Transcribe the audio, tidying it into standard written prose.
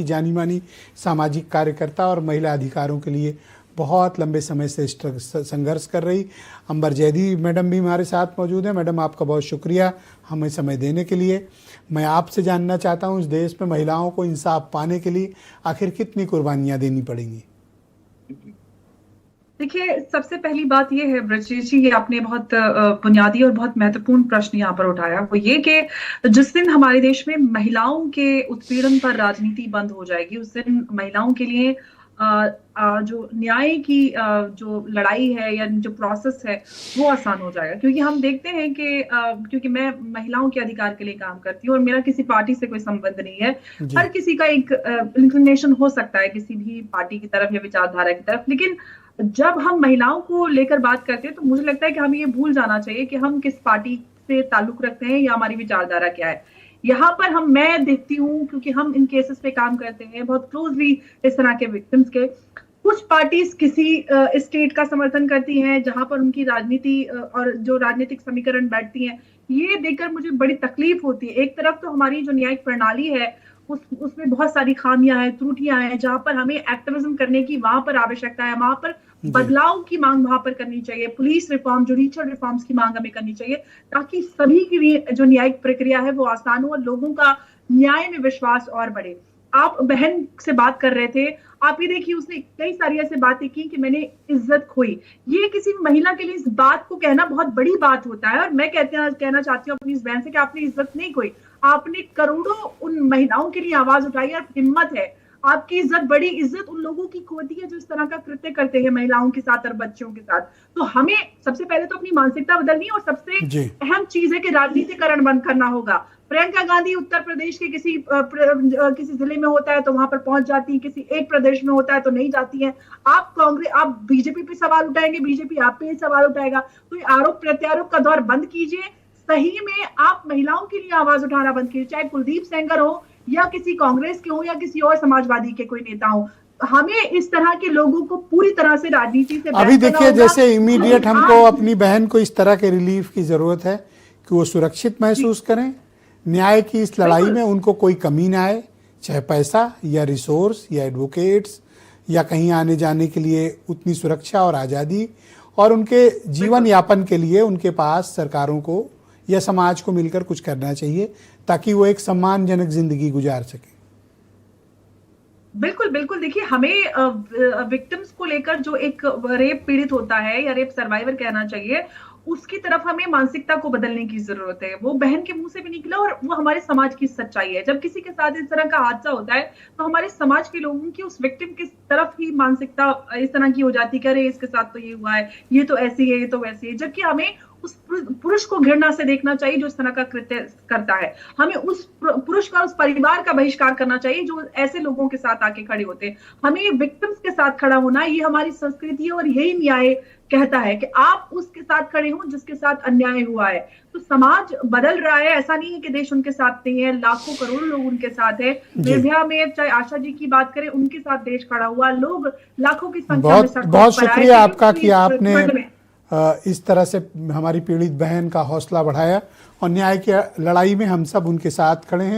ही जानी मानी सामाजिक कार्यकर्ता और महिला अधिकारों के लिए बहुत लंबे समय से संघर्ष कर रही अंबर जैदी मैडम भी हमारे साथ मौजूद हैं। मैडम, आपका बहुत शुक्रिया हमें समय देने के लिए। मैं आपसे जानना चाहता हूं, इस देश में महिलाओं को इंसाफ पाने के लिए आखिर कितनी कुर्बानियां देनी पड़ेंगी? देखिए, सबसे पहली बात यह है ब्रजेश जी, ये आपने बहुत बुनियादी और बहुत महत्वपूर्ण प्रश्न यहाँ पर उठाया, वो ये कि जिस दिन हमारे देश में महिलाओं के उत्पीड़न पर राजनीति बंद हो जाएगी, उस दिन महिलाओं के लिए जो न्याय की जो लड़ाई है या जो प्रोसेस है वो आसान हो जाएगा। क्योंकि हम देखते हैं कि क्योंकि मैं महिलाओं के अधिकार के लिए काम करती हूँ और मेरा किसी पार्टी से कोई संबंध नहीं है। हर किसी का एक इंक्लिनेशन हो सकता है किसी भी पार्टी की तरफ या विचारधारा की तरफ, लेकिन जब हम महिलाओं को लेकर बात करते हैं तो मुझे लगता है कि हमें ये भूल जाना चाहिए कि हम किस पार्टी से ताल्लुक रखते हैं या हमारी विचारधारा क्या है। यहाँ पर मैं देखती हूँ, क्योंकि हम इन केसेस पे काम करते हैं बहुत क्लोजली इस तरह के विक्टिम्स के, कुछ पार्टीज किसी स्टेट का समर्थन करती हैं जहां पर उनकी राजनीति और जो राजनीतिक समीकरण बैठती हैं, ये देखकर मुझे बड़ी तकलीफ होती है। एक तरफ तो हमारी जो न्यायिक प्रणाली है उसमें बहुत सारी खामियां हैं, त्रुटियां हैं, जहां पर हमें एक्टिविज्म करने की वहां पर आवश्यकता है, वहां पर बदलाव की मांग वहां पर करनी चाहिए, पुलिस रिफॉर्म, जुडिशियल रिफॉर्म्स की मांग हमें करनी चाहिए, ताकि सभी की जो न्यायिक प्रक्रिया है वो आसान हो और लोगों का न्याय में विश्वास और बढ़े। आप बहन से बात कर रहे थे, आप ये देखिए उसने कई सारी ऐसे बातें की कि मैंने इज्जत खोई। ये किसी महिला के लिए इस बात को कहना बहुत बड़ी बात होता है, और मैं कहना चाहती हूँ अपनी इस बहन से कि आपने इज्जत नहीं खोई, आपने करोड़ों उन महिलाओं के लिए आवाज उठाई और हिम्मत है। आपकी इज्जत, बड़ी इज्जत उन लोगों की खोती है जो इस तरह का कृत्य करते हैं महिलाओं के साथ और बच्चों के साथ। तो हमें सबसे पहले तो अपनी मानसिकता बदलनी है और सबसे अहम चीज है कि राजनीतिकरण बंद करना होगा। प्रियंका गांधी उत्तर प्रदेश के किसी जिले में होता है तो वहां पर पहुंच जाती है, किसी एक प्रदेश में होता है तो नहीं जाती है। आप बीजेपी पे सवाल उठाएंगे, बीजेपी आप पे सवाल उठाएगा। तो ये आरोप प्रत्यारोप का दौर बंद कीजिए, सही में आप महिलाओं के लिए आवाज उठाना बंद कीजिए, चाहे कुलदीप सेंगर हो या किसी कांग्रेस के हो या किसी और समाजवादी के कोई नेता हो। हमें इस तरह के लोगों को पूरी तरह से राजनीति से अभी देखिए, जैसे इमीडिएट हमको अपनी बहन को इस तरह के रिलीफ की जरूरत है कि वो सुरक्षित महसूस करें, न्याय की इस लड़ाई में उनको कोई कमी ना आए, चाहे पैसा या रिसोर्स या एडवोकेट्स या कहीं आने जाने के लिए उतनी सुरक्षा और आज़ादी, और उनके जीवन यापन के लिए उनके पास सरकारों को या समाज को मिलकर कुछ करना चाहिए ताकि वो एक सम्मानजनक जिंदगी गुजार सके। बिल्कुल बिल्कुल। देखिए, हमें विक्टिम्स को लेकर, जो एक रेप पीड़ित होता है या रेप सर्वाइवर कहना चाहिए, उसकी तरफ हमें मानसिकता को बदलने की जरूरत है। वो बहन के मुंह से भी निकला और वो हमारे समाज की सच्चाई है। जब किसी के साथ इस तरह का हादसा होता है तो हमारे समाज के लोगों की उस विक्टिम की तरफ ही मानसिकता इस तरह की हो जाती है कि अरे इसके साथ तो ये हुआ है, ये तो ऐसी है, ये तो वैसी है। जबकि हमें उस पुरुष को घृणा से देखना चाहिए जो इस तरह का कृत्य करता है। हमें उस पुरुष का, उस परिवार का बहिष्कार करना चाहिए जो ऐसे लोगों के साथ आके खड़े होते हैं। हमें विक्टिम्स के साथ खड़ा होना, ये हमारी संस्कृति है और यही न्याय कहता है कि आप उसके साथ खड़े हों जिसके साथ अन्याय हुआ है। तो समाज बदल रहा है, ऐसा नहीं है कि देश उनके साथ नहीं है, लाखों करोड़ों लोग उनके साथ है। निर्भया में चाहे आशा जी की बात करें, उनके साथ देश खड़ा हुआ, लोग लाखों की संख्या में सड़कों पर आए। बहुत शुक्रिया आपका कि आपने इस तरह से हमारी पीड़ित बहन का हौसला बढ़ाया, और न्याय की लड़ाई में हम सब उनके साथ खड़े हैं।